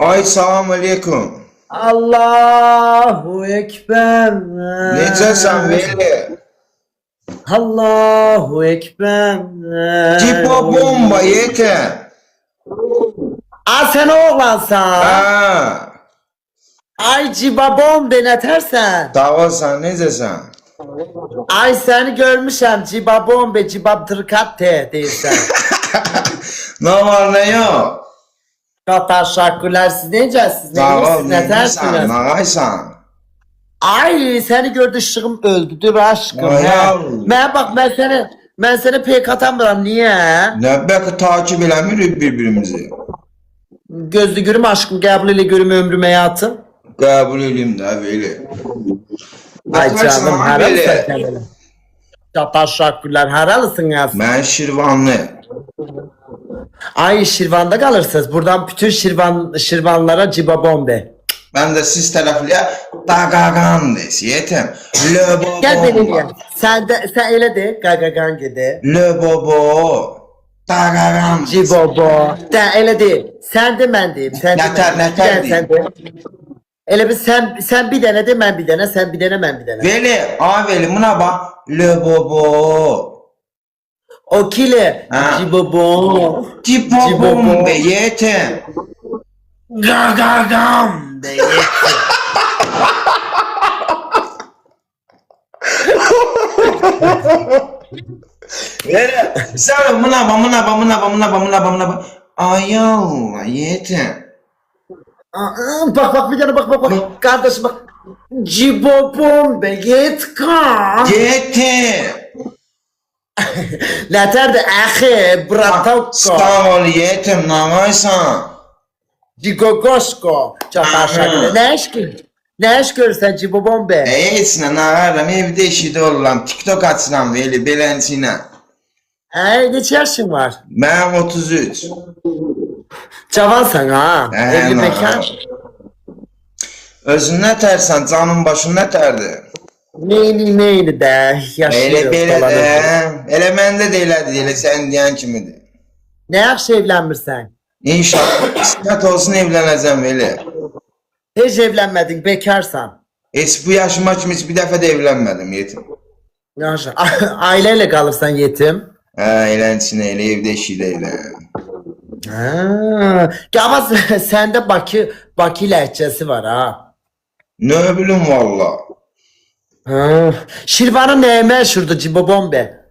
Ay salam aleyküm. Allahu Ekber. Necəsən Veli? Allahu Ekber. Cipo bomba yeter. Sen oğlansan. Ha. Ay ciba bomba ne tersen. Sağ ol sen necəsən? Ay seni görmüşəm ciba bomba ciba tırkatte deyirsən. Ne var ne yok? Teşekkürler siz necəsiniz? Sağ ol Ne necəsən? tersiniz? Nağaysan? Ay seni gördü ışığım öldü dur aşkım. Ay He. yavrum. Ben seni pek atamıram niye? Ne belki takip eləmirik birbirimizi. Gözlü görüm aşkım qəbul elə görüm ömrüm hayatım. Qəbul edeyim də Veli. Ay Bakarsan canım ha haralısın Veli. sen? Çok teşekkürler haralısın ya. Ben Şirvanlı. Ay Şirvan'da kalırsınız. Buradan bütün Şirvanlara ciba bombe. Ben de siz taraflıya dağağan des yetim. Löbo Gel benimle. Sen öyle de gagagan gide. Löbo dağağan. Cibobo. De öyle değil. Sen de ben deyim. Sen de Neter, ben. neter Gel sen de. Öyle bir sen bir dene de ben bir dene. Sen bir dene ben bir dene. Veli, Veli buna bak. Löbo. O kile. Ha. Cibobo. Cipo be yetim. Gagagam. De yetti. Veli, sen buna bak. Ay Allah yetim. Bak bir tane bak. Kardeşim bak. Cibobom be yetka. Yetim. Leter de ahi bratavko. Sağ ol yetim nağaysan. Cigogosko. Çok aşağı. Ne iş görürsen cibobom be. Eğitsine nağarım evde işi de olurum. TikTok açsam Veli belençine. Neçə yaşın var? Ben 33. Cavansan ha. Evli bekar. Özün ne tersen canın başın ne terdi? Neyli de yaşıyor. Elə belə də. Elə məndə də elədir, elə sən deyən kimidir. Ne yaxşı evlenmirsen? İnşallah qismət olsun evlənəcəm Veli. Hiç evlenmedin bekarsan. Heç bu yaşıma kimi heç bir dəfə də evlənmədim yetim. Yaşa. Aileyle kalırsan yetim. Eləncine elə evdə işi də elə. Ama sende Bakı lehçesi var ha. Ne bilim valla. Şirvan'ın neye meşhurdu cibobom be?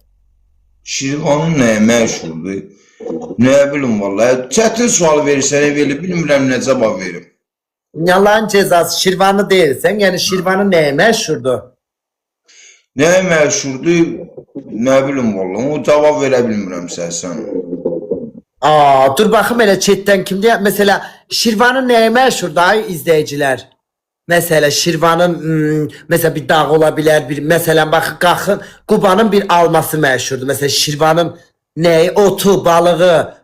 Şirvanın nəyə məşhurdur? Ne bilim valla. Çətin sual verirsən Veli, bilmirəm nə cavab verim. Yalan cezası Şirvanlı değilsen yani Şirvan'ın neye meşhurdu? Nə məşhurdur? Ne bilim valla. O cavab verə bilmirəm səsən. Dur bakayım hele chatten kimdi? Mesela Şirvan'ın neye meşhurdu ay izleyiciler? Mesela Şirvan'ın mesela bir dağ olabilir bir mesela bakın kalkın Kuba'nın bir alması meşhurdu. Mesela Şirvan'ın neyi otu balığı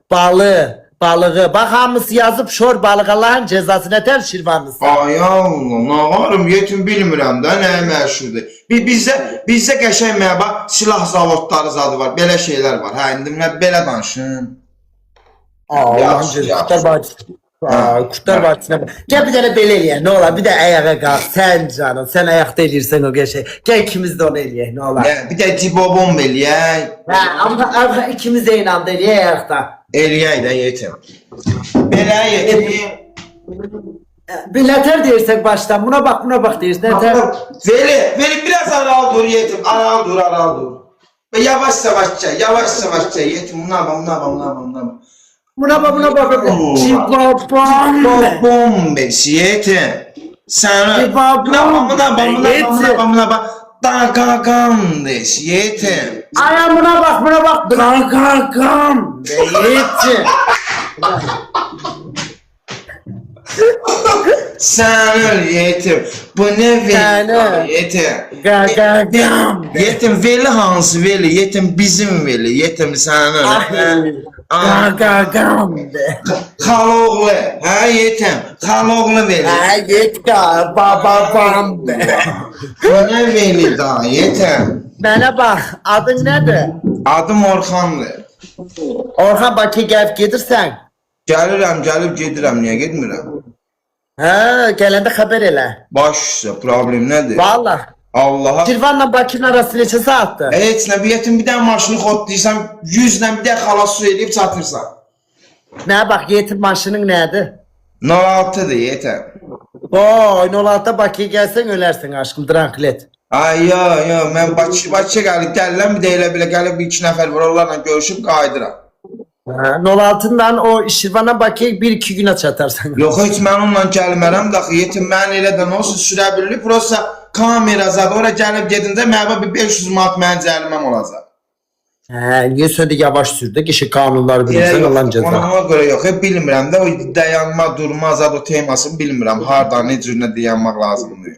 bak hamısı yazıp şor balık Allah'ın cezası ne der Şirvanlısı. Ay Allah, nağarım yetim bilmirəm də nəyə məşhurdur. Bizdə qəşəng məba silah zavodları zadı var, belə şeylər var. Hə, indi mən belə danışım. Allah'ın Yaxşı, cezası. yaxşı. Kurtlar Vadisi. Kurtlar Vadisi'ne bak. Gel bir tane belə eləyək ne olar bir de ayağa kalk sen canım sen ayakta eləyirsən o şey. Gel ikimiz de onu eləyək ne olar. Bir də cibobom eləyək. Ama ikimiz de aynı anda eləyək ayakta. Eləyək də yetim. Belə yetim. Bir leter deyirsek baştan buna bak deyirsin leter. Veli biraz aral dur yetim. Aral dur. Ve yavaşça yetim. Buna bak. Buna bak. Cibabam. Bombesi yetim. Sana buna bak. Dağağam des yetim. Ayağım buna bak. Gagagam. Yetim. Sen öl yetim. Bu ne Sen Veli öl. yetim. Gagagam. Yetim Veli hansı Veli? Yetim bizim Veli. Yetim sen öl. Gagagam. Xaloğlu. Ha yetim. Xaloğlu Veli. Yetka babam. Bu ne Veli daha yetim. Bana bak adın nedir? Adım Orxandır. Orhan Bakı gelip gelirsen. Gəlirəm, gəlib gedirəm, niyə getmirəm? Ha, gələndə xəbər elə. Baş üstə, problem nədir? Vallahi. Allaha. Şirvanla Bakının arası neçə saatdır? Heç nə, bilətin bir dənə maşını xodlayırsan, 100 ilə bir dənə xalas su eləyib çatırsan. Nə bax, yetim maşının nədir? 06-dır yetən. Vay, 06'da Bakıya gəlsən ölərsən aşkım, dranklet. Ay yo, mən Bakıya gəlirəm, bir də elə belə gəlib 2 nəfər var, onlarla görüşüb qayıdıram. 06'dan o Şirvan'a Bakıya 1-2 günə çatarsan. Yox, heç mən onunla gəlmərəm daxı, yetim mən elə də olsun sürə bilir, prosta kamera zad, ora gəlib gedində mənə bir 500 manat mənim cəriməm olacaq. Niyə söyledi yavaş sürdü, kişi kanunları bilirsən olan cəza. Ona görə yox, bilmirəm də o dayanma, durma zad o temasını bilmirəm, harda, ne cür nə dayanmaq lazımdır.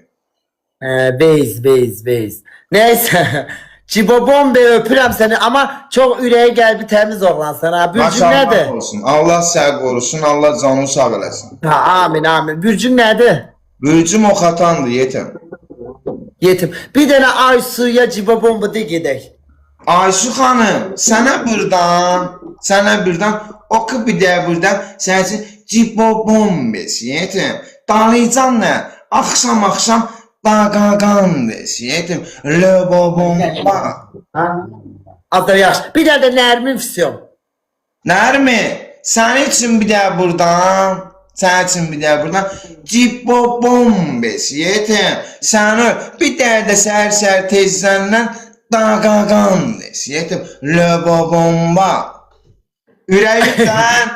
Beyiz. Neyse. Cibobon be öpürəm səni ama çok ürəyi qəlbi təmiz oğlansan ha. Bürcün Maşallah nədir? olsun, Allah sağ qorusun, Allah canını sağ eləsin. Ha, amin. Bürcün nədir? Bürcüm o xatandır yetim. Yetim. Bir dənə ay suya cibobon bu de gedək. Aysu xanım, sənə birdən oku bir də buradan sənin üçün cibobon besi yetim. Dalaycan nə? Axşam daqaqan besi yetim. Löbobomba. Azda yaxşı. Bir dənə də Nərmin füsyon. Nərmi, sənin üçün bir də buradan, cibobon besi yetim. Səni bir də səhər tezləndən daqaqan besi yetim. Löbobomba. Ürəyimcən.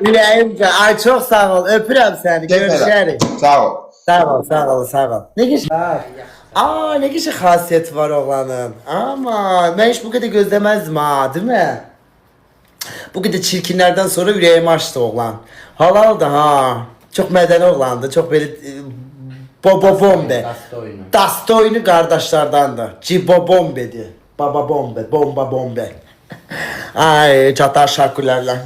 Ürəyimcə. Ay çox sağ ol. Öpürəm səni. Görüşərik. Sağ ol. Sağ ol. Ne geçi? Ne geçi xasiyyəti var oğlanın. Ama ben hiç bu kadar gözlemezdim ha, değil mi? Bu kadar çirkinlerden sonra yüreğimi açtı oğlan. Halal da ha. Çok mədəni oğlandı. Çok böyle Bobobombe. Dastoyunu kardeşlerdandı. Cibobombe'di. Baba bombe. Bomba bombe. Ay çatar şarkılarla.